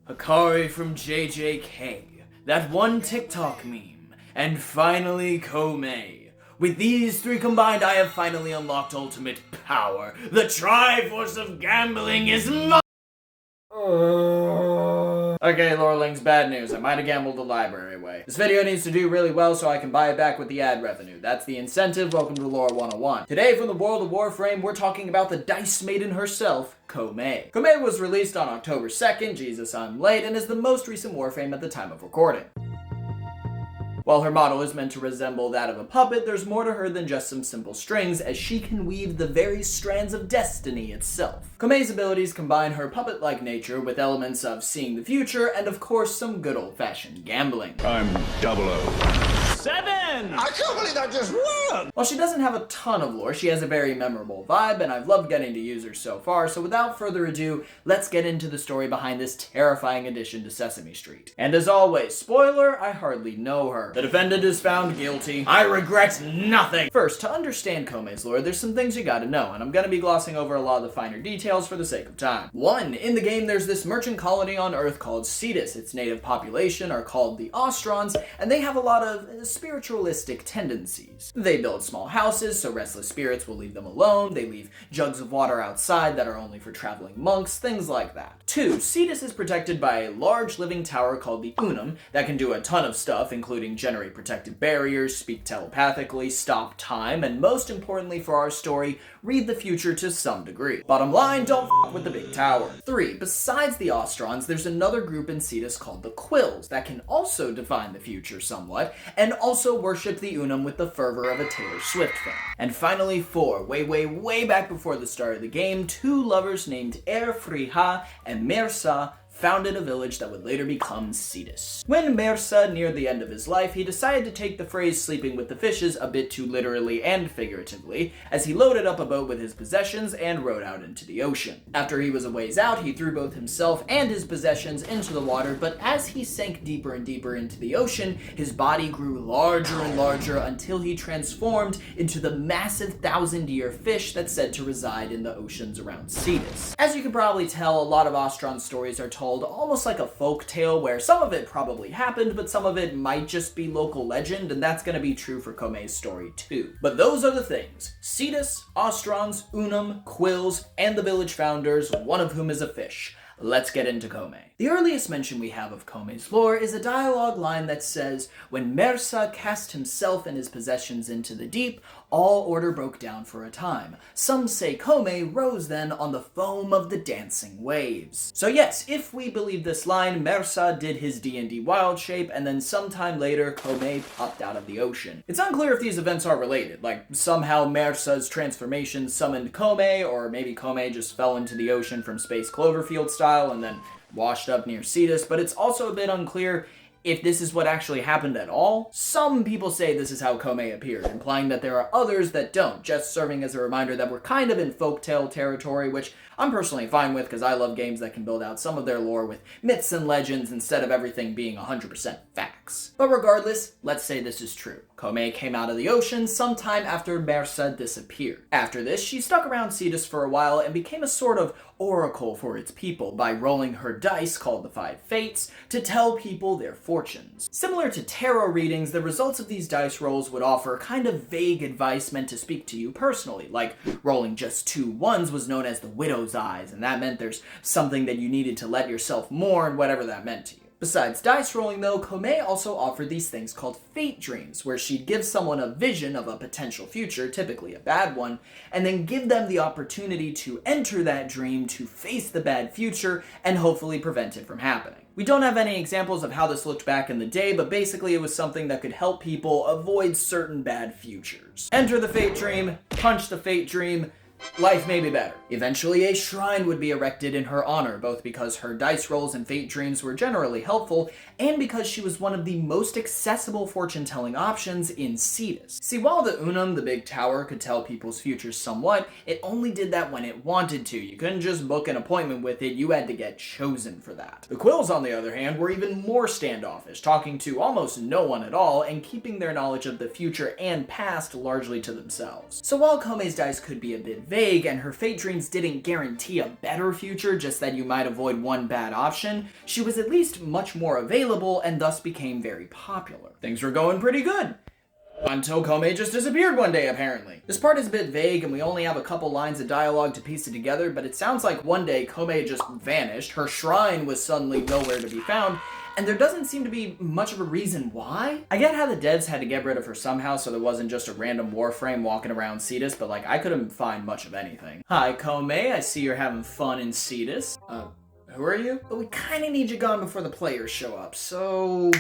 Hikari from JJK, that one TikTok meme, and finally Koumei. With these three combined, I have finally unlocked ultimate power. The Triforce of Gambling is mine! Okay, Lorelings, bad news. I might have gambled the library away. This video needs to do really well so I can buy it back with the ad revenue. That's the incentive. Welcome to Lore 101. Today, from the world of Warframe, we're talking about the Dice Maiden herself, Koumei. Koumei was released on October 2nd, Jesus, I'm late, and is the most recent Warframe at the time of recording. While her model is meant to resemble that of a puppet, there's more to her than just some simple strings, as she can weave the very strands of destiny itself. Koumei's abilities combine her puppet-like nature with elements of seeing the future, and of course some good old-fashioned gambling. I'm 007! I can't believe that just worked! While she doesn't have a ton of lore, she has a very memorable vibe, and I've loved getting to use her so far, so without further ado, let's get into the story behind this terrifying addition to Sesame Street. And as always, spoiler, I hardly know her. The defendant is found guilty. I regret nothing! First, to understand Koumei's lore, there's some things you gotta know, and I'm gonna be glossing over a lot of the finer details for the sake of time. 1. In the game, there's this merchant colony on Earth called Cetus. Its native population are called the Ostrons, and they have a lot of spiritualistic tendencies. They build small houses so restless spirits will leave them alone. They leave jugs of water outside that are only for traveling monks, things like that. 2. Cetus is protected by a large living tower called the Unum that can do a ton of stuff, including generate protective barriers, speak telepathically, stop time, and most importantly for our story, read the future to some degree. Bottom line, don't f**k with the big tower. 3. Besides the Ostrons, there's another group in Cetus called the Quills that can also define the future somewhat, and also worship the Unum with the fervor of a Taylor Swift fan. And finally 4. Way back before the start of the game, two lovers named Friha and Mersa founded a village that would later become Cetus. When Mersa neared the end of his life, he decided to take the phrase sleeping with the fishes a bit too literally and figuratively, as he loaded up a boat with his possessions and rowed out into the ocean. After he was a ways out, he threw both himself and his possessions into the water, but as he sank deeper and deeper into the ocean, his body grew larger and larger until he transformed into the massive 1,000-year fish that's said to reside in the oceans around Cetus. As you can probably tell, a lot of Ostron stories are told almost like a folk tale where some of it probably happened, but some of it might just be local legend, and that's going to be true for Koumei's story too. But those are the things: Cetus, Ostrons, Unum, Quills, and the village founders, one of whom is a fish. Let's get into Koumei. The earliest mention we have of Koumei's lore is a dialogue line that says, "When Mersa cast himself and his possessions into the deep, all order broke down for a time. Some say Koumei rose then on the foam of the dancing waves." So yes, if we believe this line, Mersa did his D&D wild shape, and then sometime later, Koumei popped out of the ocean. It's unclear if these events are related, like somehow Mersa's transformation summoned Koumei, or maybe Koumei just fell into the ocean from Space Cloverfield style and then washed up near Cetus, but it's also a bit unclear if this is what actually happened at all. Some people say this is how Koumei appeared, implying that there are others that don't, just serving as a reminder that we're kind of in folktale territory, which I'm personally fine with because I love games that can build out some of their lore with myths and legends instead of everything being 100% facts. But regardless, let's say this is true. Koumei came out of the ocean sometime after Mersa disappeared. After this, she stuck around Cetus for a while and became a sort of oracle for its people by rolling her dice, called the 5 Fates, to tell people their fortunes. Similar to tarot readings, the results of these dice rolls would offer kind of vague advice meant to speak to you personally, like rolling just 2 ones was known as the widow's eyes, and that meant there's something that you needed to let yourself mourn, whatever that meant to you. Besides dice rolling though, Koumei also offered these things called fate dreams, where she'd give someone a vision of a potential future, typically a bad one, and then give them the opportunity to enter that dream to face the bad future and hopefully prevent it from happening. We don't have any examples of how this looked back in the day, but basically it was something that could help people avoid certain bad futures. Enter the fate dream, punch the fate dream, life may be better. Eventually, a shrine would be erected in her honor, both because her dice rolls and fate dreams were generally helpful, and because she was one of the most accessible fortune-telling options in Cetus. See, while the Unum, the big tower, could tell people's futures somewhat, it only did that when it wanted to. You couldn't just book an appointment with it, you had to get chosen for that. The Quills, on the other hand, were even more standoffish, talking to almost no one at all, and keeping their knowledge of the future and past largely to themselves. So while Koumei's dice could be a bit vague, and her fate dreams didn't guarantee a better future, just that you might avoid one bad option, she was at least much more available and thus became very popular. Things were going pretty good. Until Koumei just disappeared one day, apparently. This part is a bit vague, and we only have a couple lines of dialogue to piece it together, but it sounds like one day Koumei just vanished, her shrine was suddenly nowhere to be found, and there doesn't seem to be much of a reason why. I get how the devs had to get rid of her somehow, so there wasn't just a random Warframe walking around Cetus, but I couldn't find much of anything. Hi, Koumei, I see you're having fun in Cetus. Who are you? But we kinda need you gone before the players show up, so...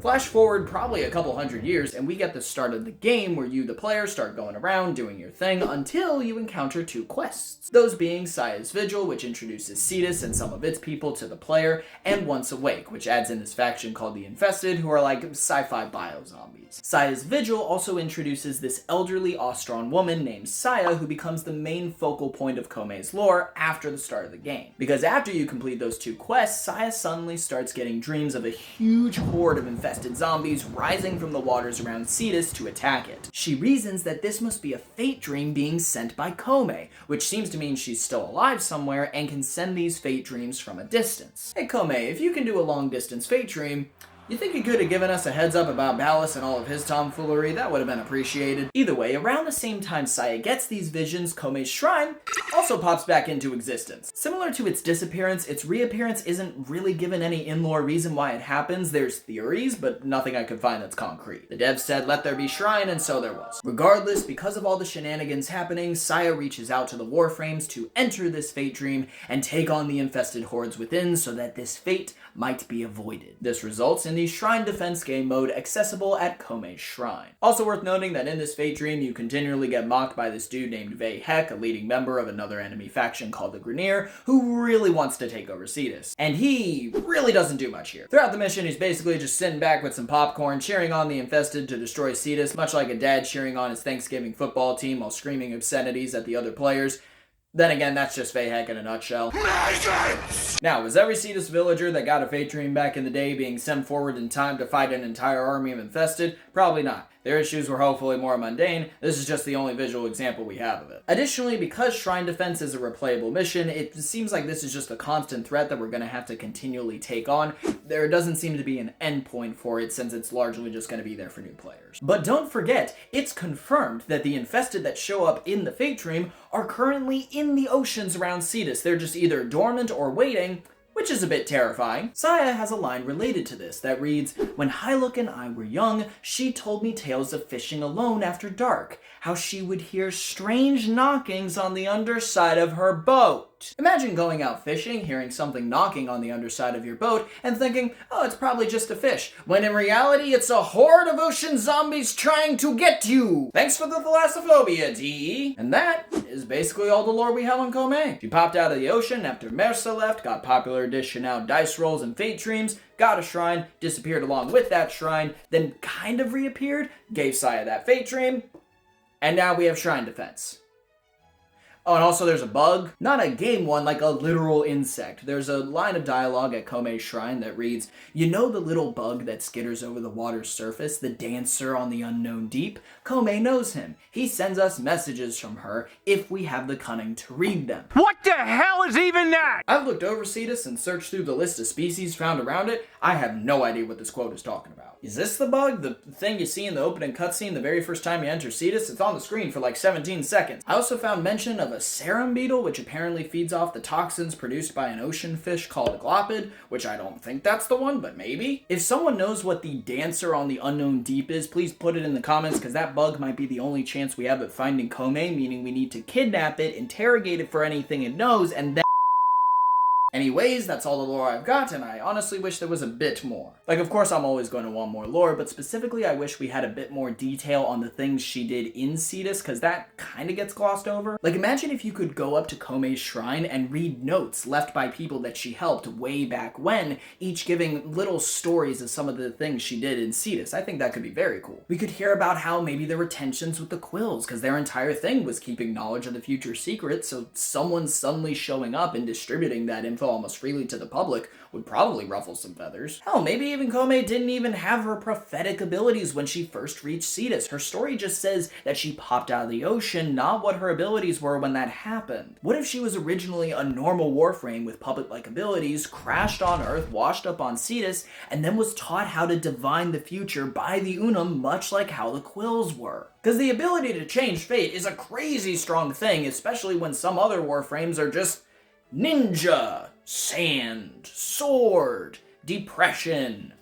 Flash forward probably a couple hundred years, and we get the start of the game where you, the player, start going around doing your thing until you encounter two quests. Those being Saya's Vigil, which introduces Cetus and some of its people to the player, and Once Awake, which adds in this faction called the Infested, who are like sci-fi bio-zombies. Saya's Vigil also introduces this elderly Ostron woman named Saya, who becomes the main focal point of Koumei's lore after the start of the game. Because after you complete those two quests, Saya suddenly starts getting dreams of a huge horde of infested zombies rising from the waters around Cetus to attack it. She reasons that this must be a fate dream being sent by Koumei, which seems to mean she's still alive somewhere and can send these fate dreams from a distance. Hey Koumei, if you can do a long distance fate dream, you think he could have given us a heads up about Ballas and all of his tomfoolery? That would have been appreciated. Either way, around the same time Saya gets these visions, Koumei's shrine also pops back into existence. Similar to its disappearance, its reappearance isn't really given any in-lore reason why it happens. There's theories, but nothing I could find that's concrete. The devs said let there be shrine, and so there was. Regardless, because of all the shenanigans happening, Saya reaches out to the Warframes to enter this fate dream and take on the infested hordes within so that this fate might be avoided. This results in the Shrine Defense game mode accessible at Koumei's shrine. Also worth noting that in this fate dream you continually get mocked by this dude named Vei Heck, a leading member of another enemy faction called the Grineer, who really wants to take over Cetus. And he really doesn't do much here. Throughout the mission he's basically just sitting back with some popcorn, cheering on the infested to destroy Cetus, much like a dad cheering on his Thanksgiving football team while screaming obscenities at the other players. Then again, that's just Vei Heck in a nutshell. Now, was every Cetus villager that got a fate dream back in the day being sent forward in time to fight an entire army of infested? Probably not. Their issues were hopefully more mundane. This is just the only visual example we have of it. Additionally, because Shrine Defense is a replayable mission, it seems like this is just a constant threat that we're going to have to continually take on. There doesn't seem to be an endpoint for it since it's largely just going to be there for new players. But don't forget, it's confirmed that the infested that show up in the fate dream are currently in the oceans around Cetus. They're just either dormant or waiting, which is a bit terrifying. Saya has a line related to this that reads, "When Hylook and I were young, she told me tales of fishing alone after dark, how she would hear strange knockings on the underside of her boat." Imagine going out fishing, hearing something knocking on the underside of your boat, and thinking, oh, it's probably just a fish, when in reality it's a horde of ocean zombies trying to get you! Thanks for the thalassophobia, DE! And that is basically all the lore we have on Koumei. She popped out of the ocean after Mersa left, got popular dishing out dice rolls and fate dreams, got a shrine, disappeared along with that shrine, then kind of reappeared, gave Saya that fate dream, and now we have Shrine Defense. Oh, and also there's a bug. Not a game one, like a literal insect. There's a line of dialogue at Koumei's shrine that reads, "You know the little bug that skitters over the water's surface, the dancer on the unknown deep? Koumei knows him. He sends us messages from her if we have the cunning to read them." What the hell is even that? I've looked over Cetus and searched through the list of species found around it. I have no idea what this quote is talking about. Is this the bug? The thing you see in the opening cutscene the very first time you enter Cetus? It's on the screen for like 17 seconds. I also found mention of a serum beetle, which apparently feeds off the toxins produced by an ocean fish called a glopid, which I don't think that's the one, but maybe. If someone knows what the dancer on the unknown deep is, please put it in the comments, because that bug might be the only chance we have at finding Koumei, meaning we need to kidnap it, interrogate it for anything it knows, and then... Anyways, that's all the lore I've got, and I honestly wish there was a bit more. Like, of course I'm always going to want more lore, but specifically I wish we had a bit more detail on the things she did in Cetus, because that kind of gets glossed over. Like, imagine if you could go up to Koumei's shrine and read notes left by people that she helped way back when, each giving little stories of some of the things she did in Cetus. I think that could be very cool. We could hear about how maybe there were tensions with the Quills, because their entire thing was keeping knowledge of the future secret, so someone suddenly showing up and distributing that info info almost freely to the public would probably ruffle some feathers. Hell, maybe even Koumei didn't even have her prophetic abilities when she first reached Cetus. Her story just says that she popped out of the ocean, not what her abilities were when that happened. What if she was originally a normal Warframe with puppet-like abilities, crashed on Earth, washed up on Cetus, and then was taught how to divine the future by the Unum, much like how the Quills were? Because the ability to change fate is a crazy strong thing, especially when some other Warframes are just ninja, sand, sword, depression.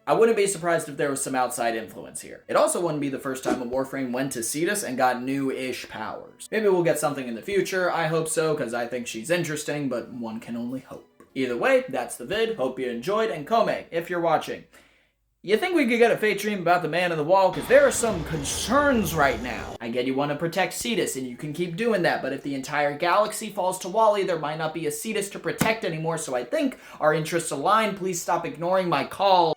I wouldn't be surprised if there was some outside influence here. It also wouldn't be the first time a Warframe went to Cetus and got new-ish powers. Maybe we'll get something in the future. I hope so, because I think she's interesting, but one can only hope. Either way, that's the vid. Hope you enjoyed, and Koumei, if you're watching, you think we could get a fate dream about the man in the wall? Because there are some concerns right now. I get you want to protect Cetus, and you can keep doing that, but if the entire galaxy falls to Wally, there might not be a Cetus to protect anymore, so I think our interests align. Please stop ignoring my call.